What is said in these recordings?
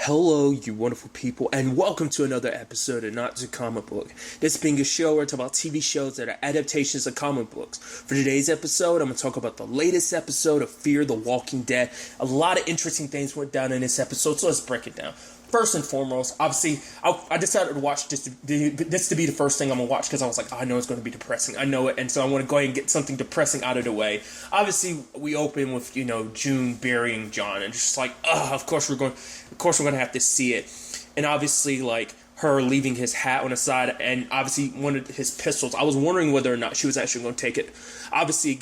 Hello, you wonderful people, and welcome to another episode of Not Just Comic Book. This being a show where I talk about TV shows that are adaptations of comic books. For today's episode, I'm going to talk about the latest episode of Fear the Walking Dead. A lot of interesting things went down in this episode, so let's break it down. First and foremost, obviously, I decided to watch this to be the first thing I'm going to watch because I was like, I know it's going to be depressing. I know it, and so I want to go ahead and get something depressing out of the way. Obviously, we open with, June burying John, and just like, of course we're going to have to see it. And obviously, like, her leaving his hat on the side, and obviously one of his pistols. I was wondering whether or not she was actually going to take it. Obviously,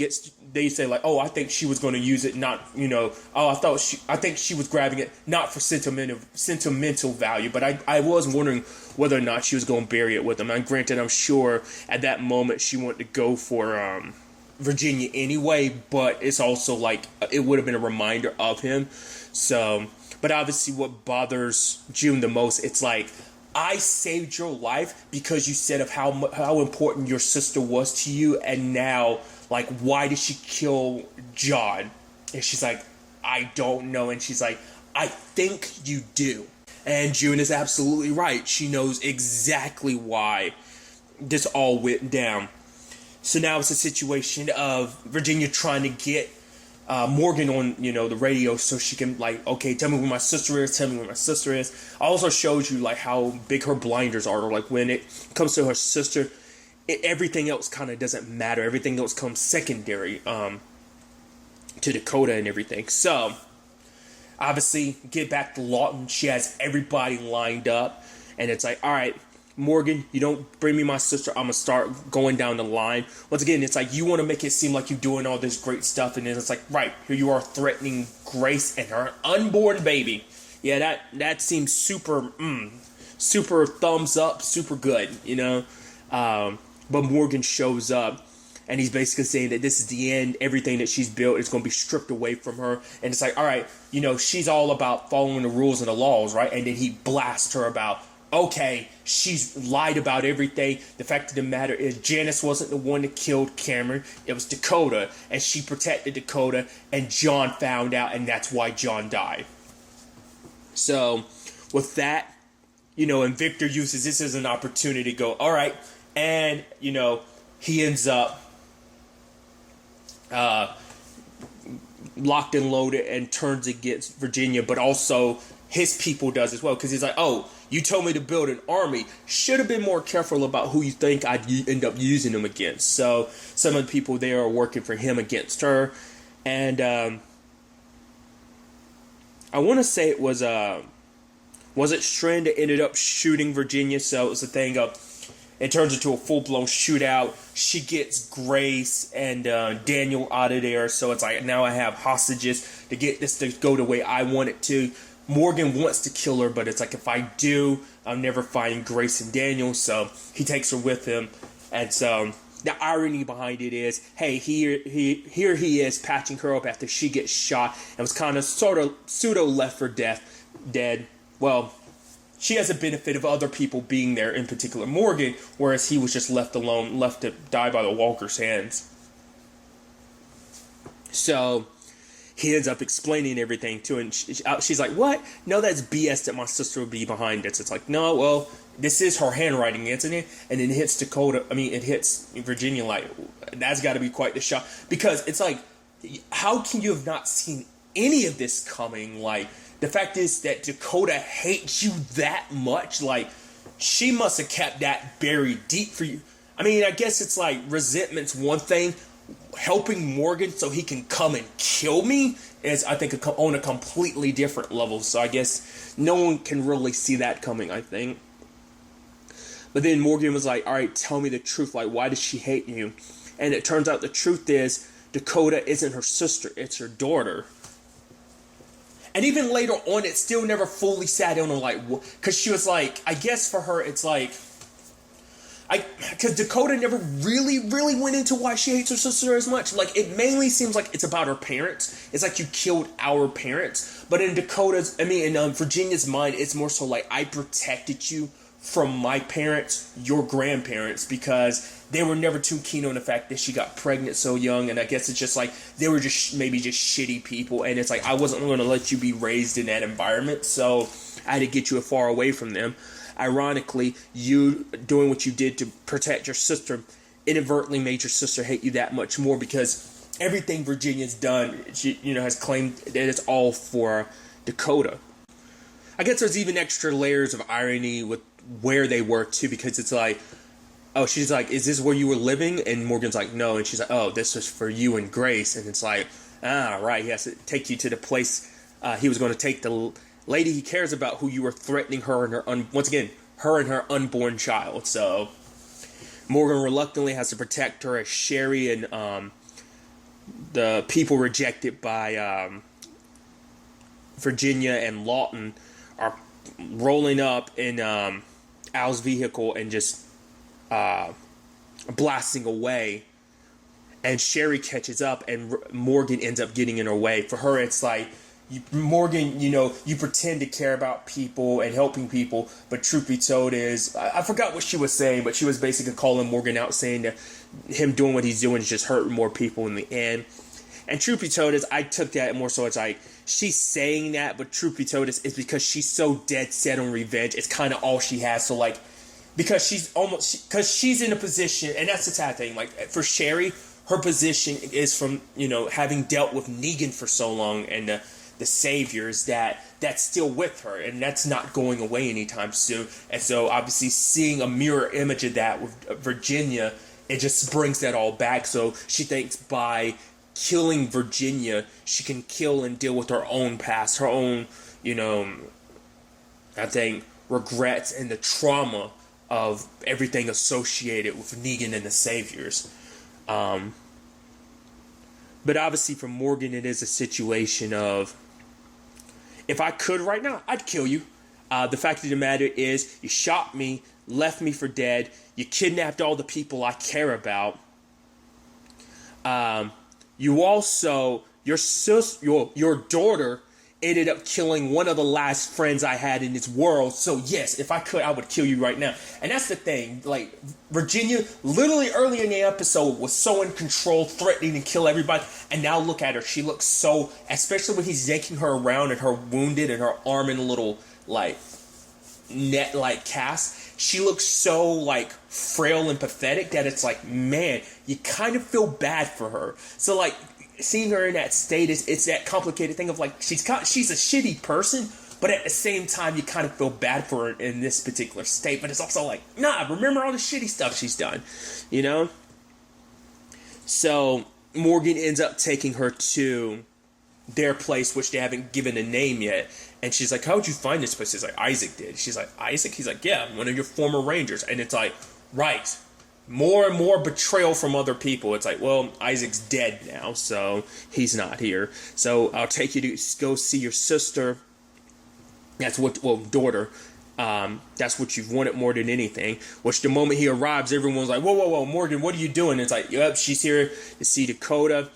they say like, I think she was going to use it, not, I think she was grabbing it not for sentimental value, but I was wondering whether or not she was going to bury it with him. And granted, I'm sure at that moment she wanted to go for Virginia anyway, but it's also like it would have been a reminder of him. So, but obviously, what bothers June the most, it's like, I saved your life because you said of how important your sister was to you, and now, like, why did she kill John? And she's like, I don't know. And she's like, I think you do. And June is absolutely right. She knows exactly why this all went down. So now it's a situation of Virginia trying to get Morgan on, the radio so she can, like, okay, tell me where my sister is, I also showed you, like, how big her blinders are. Like, when it comes to her sister, everything else kind of doesn't matter. Everything else comes secondary to Dakota and everything. So, obviously, get back to Lawton. She has everybody lined up. And it's like, all right, Morgan, you don't bring me my sister, I'm going to start going down the line. Once again, it's like you want to make it seem like you're doing all this great stuff, and then it's like, right, here you are threatening Grace and her unborn baby. Yeah, that seems super thumbs up, super good, But Morgan shows up, and he's basically saying that this is the end. Everything that she's built is going to be stripped away from her. And it's like, all right, she's all about following the rules and the laws, right? And then he blasts her about, okay, she's lied about everything. The fact of the matter is Janice wasn't the one that killed Cameron. It was Dakota, and she protected Dakota, and John found out, and that's why John died. So, with that, and Victor uses this as an opportunity to go, all right, and, he ends up locked and loaded and turns against Virginia, but also his people does as well, because he's like, you told me to build an army. Should have been more careful about who you think I'd end up using them against. So some of the people there are working for him against her. And I want to say it was it Strand that ended up shooting Virginia? So it was a thing of, it turns into a full-blown shootout. She gets Grace and Daniel out of there. So it's like, now I have hostages to get this to go the way I want it to. Morgan wants to kill her, but it's like, if I do, I'll never find Grace and Daniel, so he takes her with him. And so the irony behind it is, hey, here he is patching her up after she gets shot and was kind of sort of pseudo left for dead. Well, she has the benefit of other people being there, in particular Morgan, whereas he was just left alone, left to die by the walker's hands. So he ends up explaining everything to her, and she's like, what? No, that's BS that my sister would be behind this. It's like, no, well, this is her handwriting, isn't it? And then it hits it hits Virginia, like, that's got to be quite the shock. Because it's like, how can you have not seen any of this coming? Like, the fact is that Dakota hates you that much. Like, she must have kept that buried deep for you. I mean, I guess it's like, resentment's one thing. Helping Morgan so he can come and kill me is, I think, on a completely different level. So I guess no one can really see that coming, I think. But then Morgan was like, all right, tell me the truth. Like, why does she hate you? And it turns out the truth is Dakota isn't her sister. It's her daughter. And even later on, it still never fully sat in on, like, because she was like, I guess for her, it's like, because Dakota never really went into why she hates her sister as much. Like, it mainly seems like it's about her parents. It's like, you killed our parents. But in Virginia's mind, it's more so like, I protected you from my parents, your grandparents, because they were never too keen on the fact that she got pregnant so young. And I guess it's just like, they were just maybe just shitty people. And it's like, I wasn't going to let you be raised in that environment. So I had to get you far away from them. Ironically, you doing what you did to protect your sister inadvertently made your sister hate you that much more, because everything Virginia's done, she, has claimed that it's all for Dakota. I guess there's even extra layers of irony with where they were too, because it's like, oh, she's like, is this where you were living? And Morgan's like, no. And she's like, oh, this was for you and Grace. And it's like, right, he has to take you to the place he was going to take the lady he cares about, who you were threatening her and her, once again, her and her unborn child. So Morgan reluctantly has to protect her as Sherry and the people rejected by Virginia and Lawton are rolling up in Al's vehicle and just blasting away. And Sherry catches up, and Morgan ends up getting in her way. For her, it's like, Morgan, you pretend to care about people and helping people, but truth be told is, I forgot what she was saying, but she was basically calling Morgan out, saying that him doing what he's doing is just hurting more people in the end. And truth be told is, I took that more so it's like, she's saying that, but truth be told is, it's because she's so dead set on revenge. It's kind of all she has. So like, because she's in a position, and that's the sad thing, like for Sherry, her position is from, having dealt with Negan for so long and the saviors, that's still with her, and that's not going away anytime soon. And so obviously seeing a mirror image of that with Virginia, it just brings that all back. So she thinks by killing Virginia, she can kill and deal with her own past, her own, I think, regrets and the trauma of everything associated with Negan and the saviors. But obviously for Morgan, it is a situation of, if I could right now, I'd kill you. The fact of the matter is, you shot me, left me for dead. You kidnapped all the people I care about. You also, your daughter ended up killing one of the last friends I had in this world. So yes, if I could, I would kill you right now. And that's the thing. Like, Virginia, literally early in the episode, was so in control, threatening to kill everybody. And now look at her. She looks so, especially when he's yanking her around and her wounded and her arm in a little, like, net-like cast. She looks so, like, frail and pathetic that it's like, man, you kind of feel bad for her. So, like, seeing her in that state, it's that complicated thing of like, she's a shitty person, but at the same time you kind of feel bad for her in this particular state. But it's also like, nah, remember all the shitty stuff she's done, So Morgan ends up taking her to their place, which they haven't given a name yet. And she's like, how'd you find this place? He's like, Isaac did. She's like, Isaac? He's like, yeah, one of your former Rangers. And it's like, right. More and more betrayal from other people. It's like, well, Isaac's dead now, so he's not here. So I'll take you to go see your sister. Daughter. That's what you've wanted more than anything. Which the moment he arrives, everyone's like, whoa, Morgan, what are you doing? And it's like, yep, she's here to see Dakota.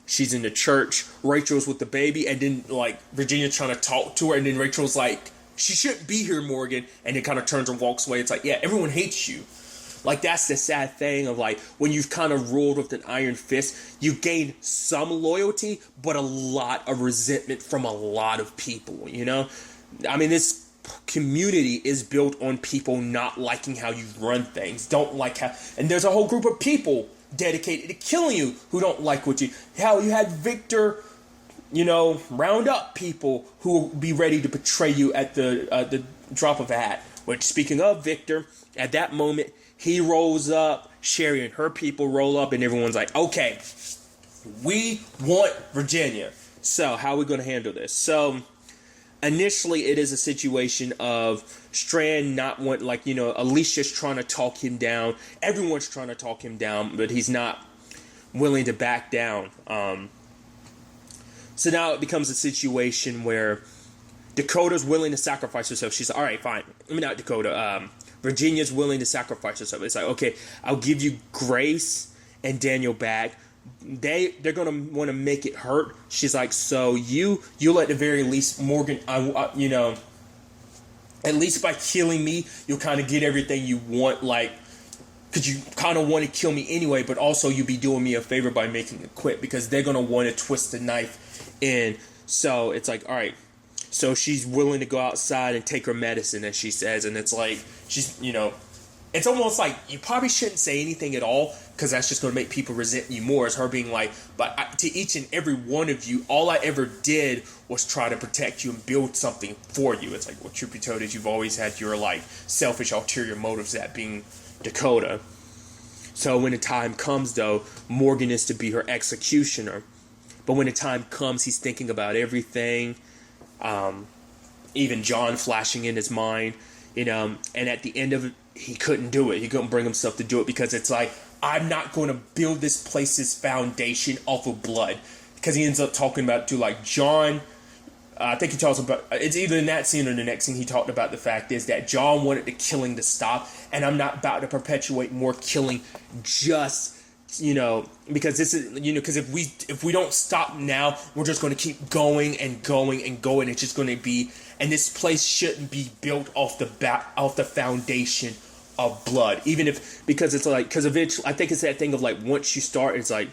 She's in the church. Rachel's with the baby. And then, like, Virginia's trying to talk to her. And then Rachel's like, she shouldn't be here, Morgan. And then kind of turns and walks away. It's like, yeah, everyone hates you. Like, that's the sad thing of, like, when you've kind of ruled with an iron fist, you gain some loyalty, but a lot of resentment from a lot of people, I mean, this community is built on people not liking how you run things, and there's a whole group of people dedicated to killing you who don't like how you had Victor, round up people who will be ready to betray you at the drop of a hat. Which, speaking of Victor, at that moment, he rolls up, Sherry and her people roll up, and everyone's like, okay, we want Virginia. So, how are we going to handle this? So, initially, it is a situation of Strand Alicia's trying to talk him down. Everyone's trying to talk him down, but he's not willing to back down. So now it becomes a situation where Dakota's willing to sacrifice herself. She's like, all right, fine. I mean, not Dakota. Virginia's willing to sacrifice herself. It's like, okay, I'll give you Grace and Daniel back. They're gonna want to make it hurt. She's like, so you'll at the very least, Morgan, at least by killing me, you'll kind of get everything you want, like, because you kind of want to kill me anyway, but also you'll be doing me a favor by making it quit, because they're gonna want to twist the knife in. So it's like, all right. So she's willing to go outside and take her medicine, as she says. And it's like, she's, it's almost like you probably shouldn't say anything at all, because that's just going to make people resent you more. It's her being like, to each and every one of you, all I ever did was try to protect you and build something for you. It's like, well, truth be told, is you've always had your like selfish ulterior motives, that being Dakota. So when the time comes, though, Morgan is to be her executioner. But when the time comes, he's thinking about everything, even John flashing in his mind, and at the end of it, he couldn't do it. He couldn't bring himself to do it, because it's like, I'm not going to build this place's foundation off of blood. Because he ends up talking about, to like John, I think he talks about, it's either in that scene or the next scene, he talked about the fact is that John wanted the killing to stop, and I'm not about to perpetuate more killing just, because this is, because if we don't stop now, we're just going to keep going and going and going. It's just going to be, and this place shouldn't be built off the foundation of blood, even if, because it's like, because eventually, I think it's that thing of like, once you start, it's like,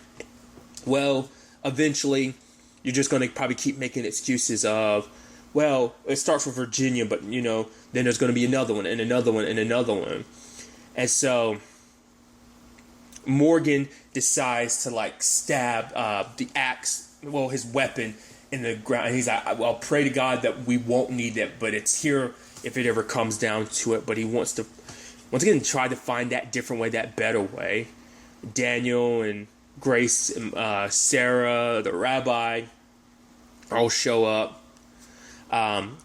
well, eventually, you're just going to probably keep making excuses of, well, it starts with Virginia, but, then there's going to be another one and another one and another one. And so Morgan decides to like stab the axe, well, his weapon, in the ground. And he's like, I'll pray to God that we won't need it, but it's here if it ever comes down to it. But he wants to, once again, try to find that different way, that better way. Daniel and Grace and Sarah, the rabbi, all show up. I'm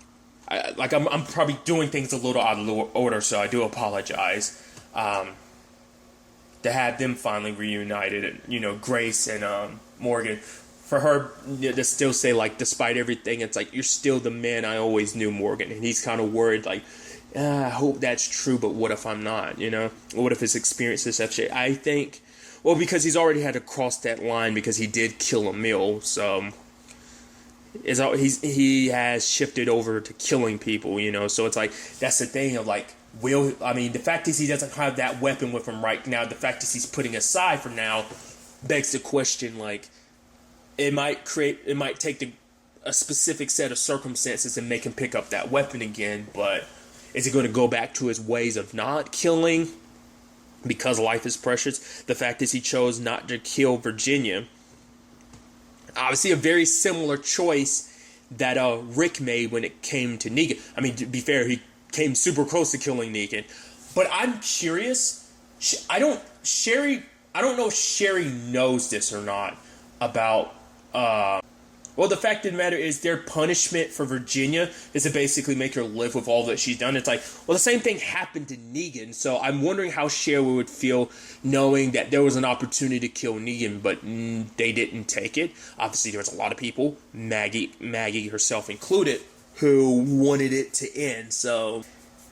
probably doing things a little out of order, so I do apologize. To have them finally reunited, and, Grace and Morgan, for her to still say, like, despite everything, it's like, you're still the man I always knew, Morgan. And he's kind of worried, like, I hope that's true, but what if I'm not, What if his experience is such a, I think, well, because he's already had to cross that line because he did kill Emil, so he has shifted over to killing people, so it's like, that's the thing of like, the fact is he doesn't have that weapon with him right now, the fact is he's putting aside for now, begs the question, like, it might take a specific set of circumstances and make him pick up that weapon again, but is he going to go back to his ways of not killing because life is precious? The fact is he chose not to kill Virginia. Obviously a very similar choice that Rick made when it came to Negan. I mean, to be fair, he came super close to killing Negan. But I'm curious, I don't know if Sherry knows this or not about, well, the fact of the matter is their punishment for Virginia is to basically make her live with all that she's done. It's like, well, the same thing happened to Negan, so I'm wondering how Sherry would feel knowing that there was an opportunity to kill Negan, but they didn't take it. Obviously, there was a lot of people, Maggie herself included, who wanted it to end, so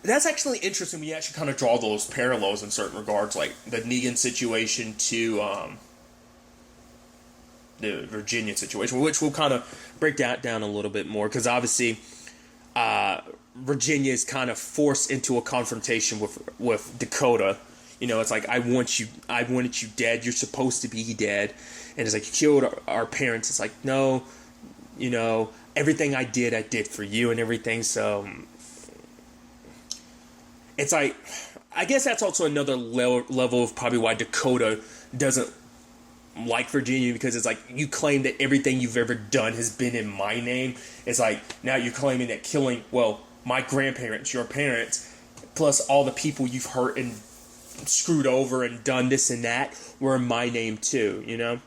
that's actually interesting when you actually kind of draw those parallels in certain regards, like the Negan situation to the Virginia situation, which we'll kind of break that down a little bit more, because obviously Virginia is kind of forced into a confrontation with Dakota. It's like, I wanted you dead, you're supposed to be dead, and it's like, you killed our parents. It's like, no, everything I did for you and everything, so it's like, I guess that's also another level of probably why Dakota doesn't like Virginia, because it's like, you claim that everything you've ever done has been in my name. It's like, now you're claiming that killing, well, my grandparents, your parents, plus all the people you've hurt and screwed over and done this and that were in my name too,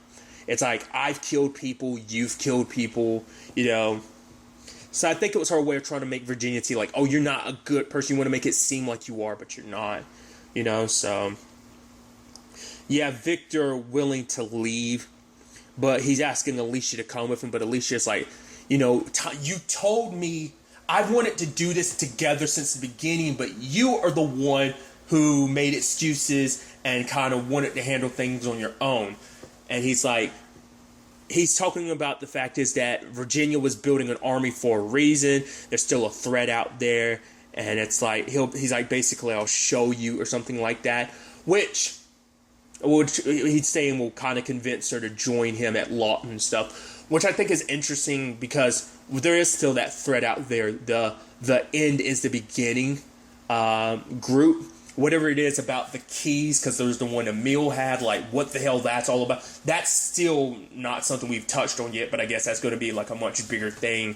It's like, I've killed people, you've killed people, So I think it was her way of trying to make Virginia see like, oh, you're not a good person. You want to make it seem like you are, but you're not, so yeah, Victor willing to leave, but he's asking Alicia to come with him. But Alicia's like, you told me I wanted to do this together since the beginning, but you are the one who made excuses and kind of wanted to handle things on your own. And he's like, he's talking about the fact is that Virginia was building an army for a reason. There's still a threat out there. And it's like, he's like, basically, I'll show you or something like that, which he's saying will kind of convince her to join him at Lawton and stuff, which I think is interesting because there is still that thread out there. The end is the beginning group. Whatever it is about the keys, because there's the one Emil had, like what the hell that's all about. That's still not something we've touched on yet, but I guess that's going to be like a much bigger thing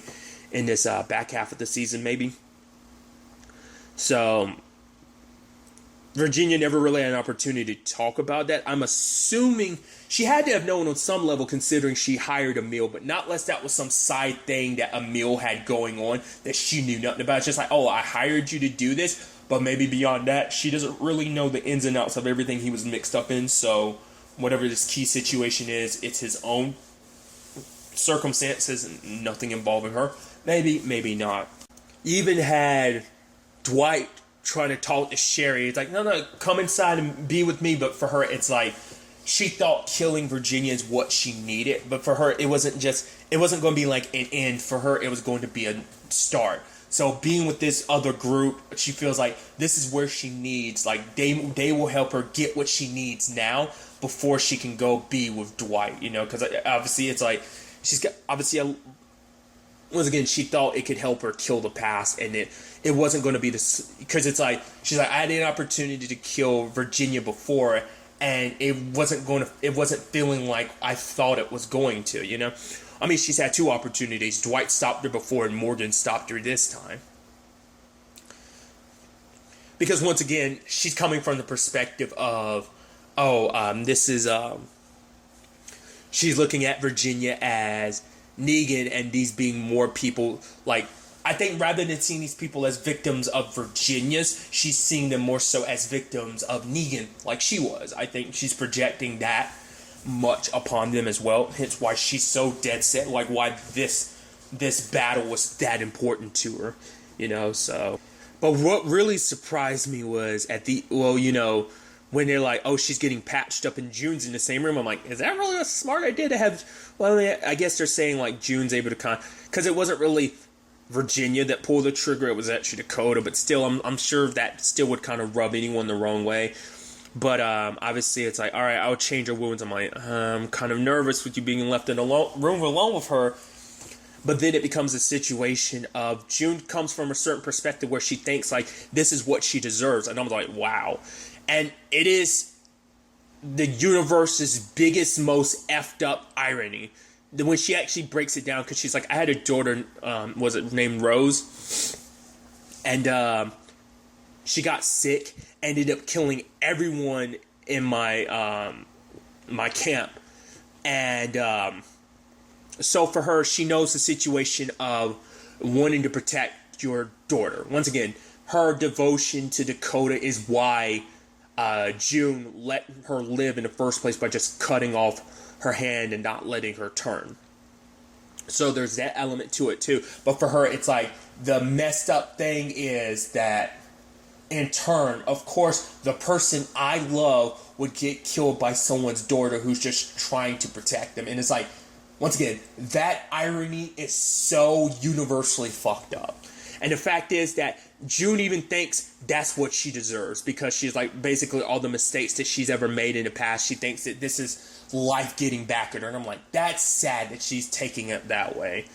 in this back half of the season, maybe. So Virginia never really had an opportunity to talk about that. I'm assuming she had to have known on some level, considering she hired Emil, but not unless that was some side thing that Emil had going on that she knew nothing about. It's just like, oh, I hired you to do this. But maybe beyond that, she doesn't really know the ins and outs of everything he was mixed up in. So whatever this key situation is, it's his own circumstances and nothing involving her. Maybe, maybe not. Even had Dwight trying to talk to Sherry. It's like, no, come inside and be with me. But for her, it's like she thought killing Virginia is what she needed. But for her, it wasn't going to be like an end. For her, it was going to be a start. So being with this other group, she feels like this is where she needs, like they will help her get what she needs now before she can go be with Dwight, because obviously it's like she's got, once again, she thought it could help her kill the past, and it wasn't going to be this, because it's like, she's like, I had an opportunity to kill Virginia before, and it wasn't feeling like I thought it was going to, I mean, she's had two opportunities. Dwight stopped her before, and Morgan stopped her this time. Because once again, she's coming from the perspective of, she's looking at Virginia as Negan, and these being more people, like, I think rather than seeing these people as victims of Virginia's, she's seeing them more so as victims of Negan, like she was. I think she's projecting that much upon them as well, hence why she's so dead set, like why this battle was that important to her, so. But what really surprised me was when they're like, oh, she's getting patched up and June's in the same room, I'm like, is that really a smart idea to have, I guess they're saying like June's able to because it wasn't really Virginia that pulled the trigger, it was actually Dakota, but still, I'm sure that still would kind of rub anyone the wrong way. But obviously, it's like, all right, I'll change her wounds. I'm like, I'm kind of nervous with you being left in a room alone with her. But then it becomes a situation of June comes from a certain perspective where she thinks, like, this is what she deserves. And I'm like, wow. And it is the universe's biggest, most effed up irony. When she actually breaks it down, because she's like, I had a daughter, named Rose? And she got sick, ended up killing everyone in my my camp, and so for her, she knows the situation of wanting to protect your daughter. Once again, her devotion to Dakota is why June let her live in the first place by just cutting off her hand and not letting her turn. So there's that element to it too. But for her, it's like the messed up thing is that in turn, of course, the person I love would get killed by someone's daughter who's just trying to protect them. And it's like, once again, that irony is so universally fucked up. And the fact is that June even thinks that's what she deserves, because she's like, basically all the mistakes that she's ever made in the past, she thinks that this is life getting back at her. And I'm like, that's sad that she's taking it that way.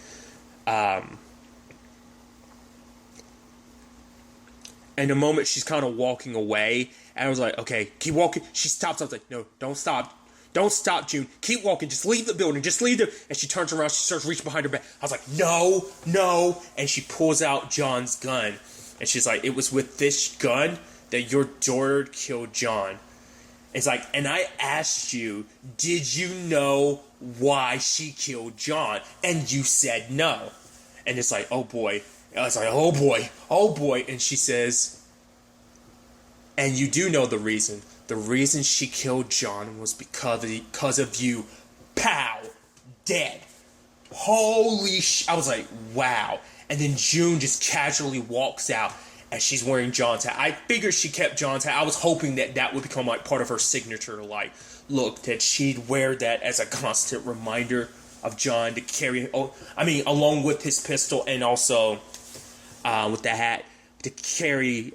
And the moment she's kind of walking away, and I was like, okay, keep walking. She stops. I was like, no, don't stop. Don't stop, June. Keep walking. Just leave the building. Just leave the... And she turns around. She starts reaching behind her back. I was like, no. And she pulls out John's gun. And she's like, it was with this gun that your daughter killed John. It's like, and I asked you, did you know why she killed John? And you said no. And it's like, oh boy. I was like, oh boy. And she says, and you do know the reason. The reason she killed John was because of you. Pow! Dead. Holy I was like, wow. And then June just casually walks out, and she's wearing John's hat. I figured she kept John's hat. I was hoping that would become like part of her signature, like, look, that she'd wear that as a constant reminder of John to carry, along with his pistol and also with the hat, to carry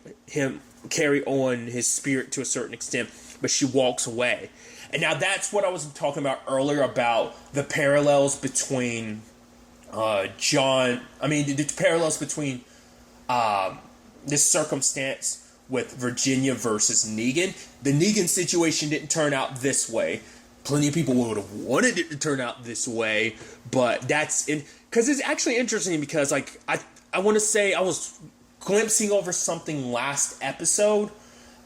on his spirit to a certain extent. But she walks away. And now that's what I was talking about earlier about the parallels between the parallels between this circumstance with Virginia versus Negan. The Negan situation didn't turn out this way. Plenty of people would have wanted it to turn out this way, but that's in because it's actually interesting because like I want to say I was glimpsing over something last episode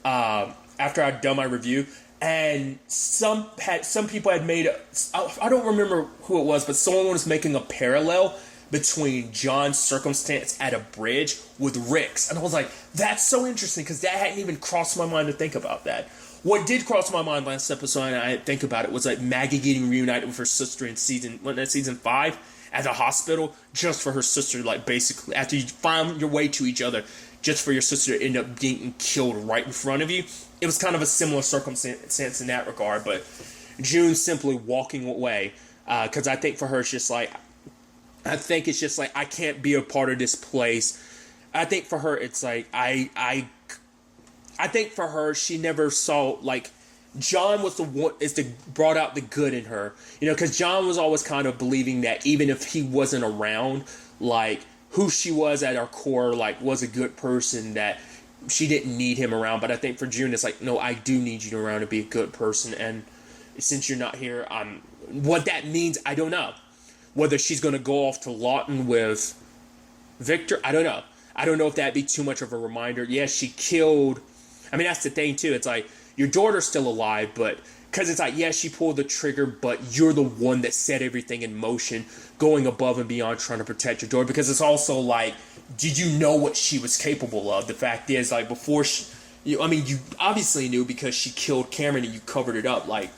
after I'd done my review, and some people had made I don't remember who it was, but someone was making a parallel between John's circumstance at a bridge with Rick's, and I was like, that's so interesting because that hadn't even crossed my mind to think about that. What did cross my mind last episode, and I didn't think about it, was like Maggie getting reunited with her sister in season 5 at the hospital, just for her sister, like basically after you find your way to each other, just for your sister to end up getting killed right in front of you. It was kind of a similar circumstance in that regard, but June simply walking away, because I think for her it's just like, I can't be a part of this place. I think for her it's like I think for her, she never saw, like, John was the one brought out the good in her. You know, because John was always kind of believing that even if he wasn't around, like, who she was at her core, like, was a good person, that she didn't need him around. But I think for June, it's like, no, I do need you around to be a good person. And since you're not here, what that means, I don't know. Whether she's going to go off to Lawton with Victor, I don't know. I don't know if that'd be too much of a reminder. Yeah, she killed... I mean, that's the thing, too. It's like, your daughter's still alive, but... Because it's like, yeah, she pulled the trigger, but you're the one that set everything in motion, going above and beyond trying to protect your daughter. Because it's also like, did you know what she was capable of? The fact is, like, before she... you obviously knew because she killed Cameron and you covered it up. Like,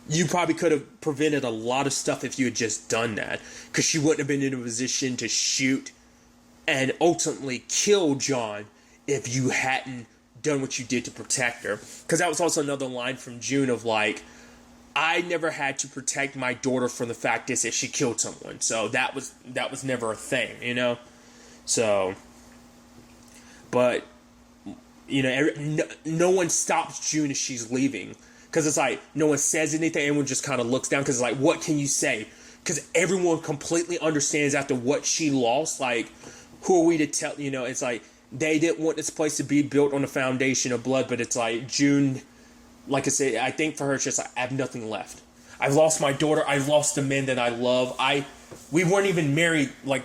you probably could have prevented a lot of stuff if you had just done that. Because she wouldn't have been in a position to shoot and ultimately kill John if you hadn't done what you did to protect her. Because that was also another line from June of like, I never had to protect my daughter from the fact is that she killed someone. So that was never a thing, you know? So, but, you know, no one stops June as she's leaving. Because it's like, no one says anything, everyone just kind of looks down. Because it's like, what can you say? Because everyone completely understands after what she lost, like, who are we to tell, you know, it's like, they didn't want this place to be built on a foundation of blood, but it's like June, like I said, I think for her, it's just like, I have nothing left. I've lost my daughter. I've lost the men that I love. We weren't even married, like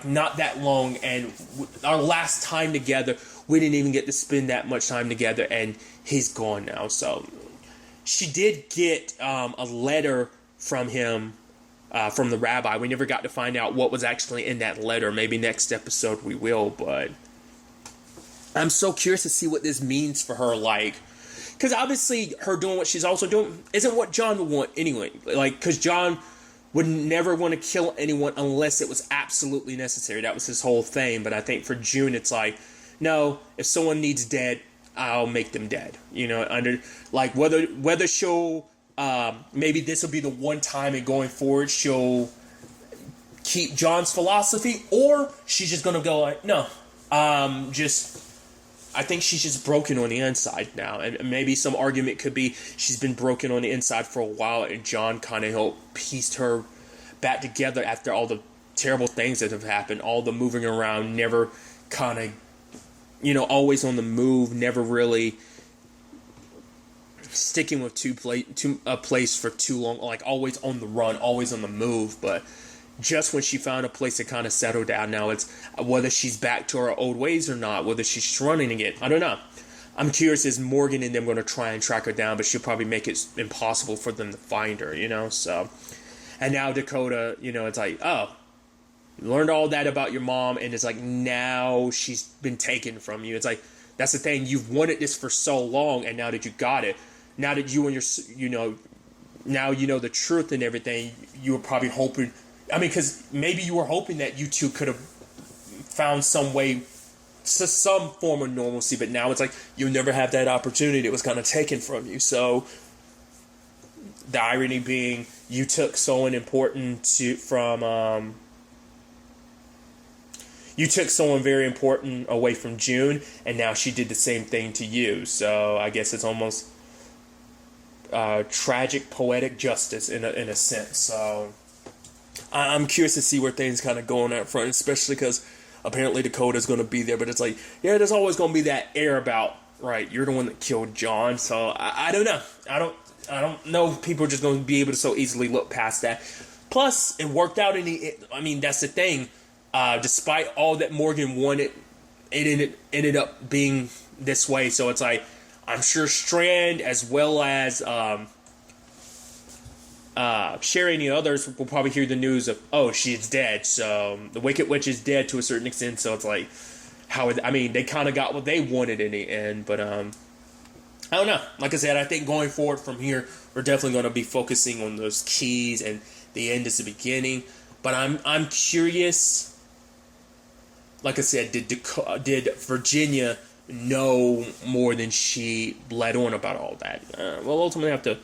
not that long, and our last time together, we didn't even get to spend that much time together, and he's gone now. So she did get a letter from him. From the rabbi. We never got to find out what was actually in that letter. Maybe next episode we will, but I'm so curious to see what this means for her, like, because obviously her doing what she's also doing isn't what John would want anyway, like, because John would never want to kill anyone unless it was absolutely necessary. That was his whole thing. But I think for June, it's like, no, if someone needs dead, I'll make them dead, you know, under, like, whether she'll maybe this will be the one time and going forward she'll keep John's philosophy, or she's just gonna go like, no, I think she's just broken on the inside now, and maybe some argument could be she's been broken on the inside for a while, and John kind of helped piece her back together after all the terrible things that have happened, all the moving around, never kind of, you know, always on the move, never really sticking with a place for too long, like always on the run, always on the move. But just when she found a place to kind of settle down, now it's whether she's back to her old ways or not, whether she's running again, I don't know. I'm curious, is Morgan and them going to try and track her down, but she'll probably make it impossible for them to find her, you know? So, and now Dakota, you know, it's like, oh, you learned all that about your mom, and it's like, now she's been taken from you. It's like, that's the thing, you've wanted this for so long, and now that you got it, now that you and your, you know, now you know the truth and everything, you were probably hoping, I mean, because maybe you were hoping that you two could have found some way to some form of normalcy, but now it's like you'll never have that opportunity. It was kind of taken from you. So the irony being, you took someone important you took someone very important away from June, and now she did the same thing to you. So I guess it's almost tragic, poetic justice in a sense. So I'm curious to see where things kind of go on that front, especially because apparently Dakota's going to be there. But it's like, yeah, there's always going to be that air about, right, you're the one that killed John. So I don't know. I don't know if people are just going to be able to so easily look past that. Plus, it worked out I mean, that's the thing. Despite all that Morgan wanted, it ended up being this way. So it's like, I'm sure Strand, as well as Sherry and the others, will probably hear the news of, oh, she's dead. So the Wicked Witch is dead to a certain extent. So it's like, they kind of got what they wanted in the end. But I don't know. Like I said, I think going forward from here, we're definitely going to be focusing on those keys, and the end is the beginning. But I'm curious. Like I said, did Virginia know more than she let on about all that? We'll ultimately have to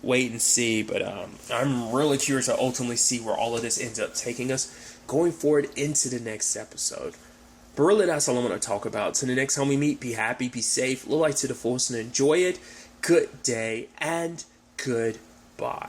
wait and see. But I'm really curious to ultimately see where all of this ends up taking us going forward into the next episode. But really, that's all I'm going to talk about. So the next time we meet, be happy, be safe, live life to the fullest, and enjoy it. Good day and goodbye.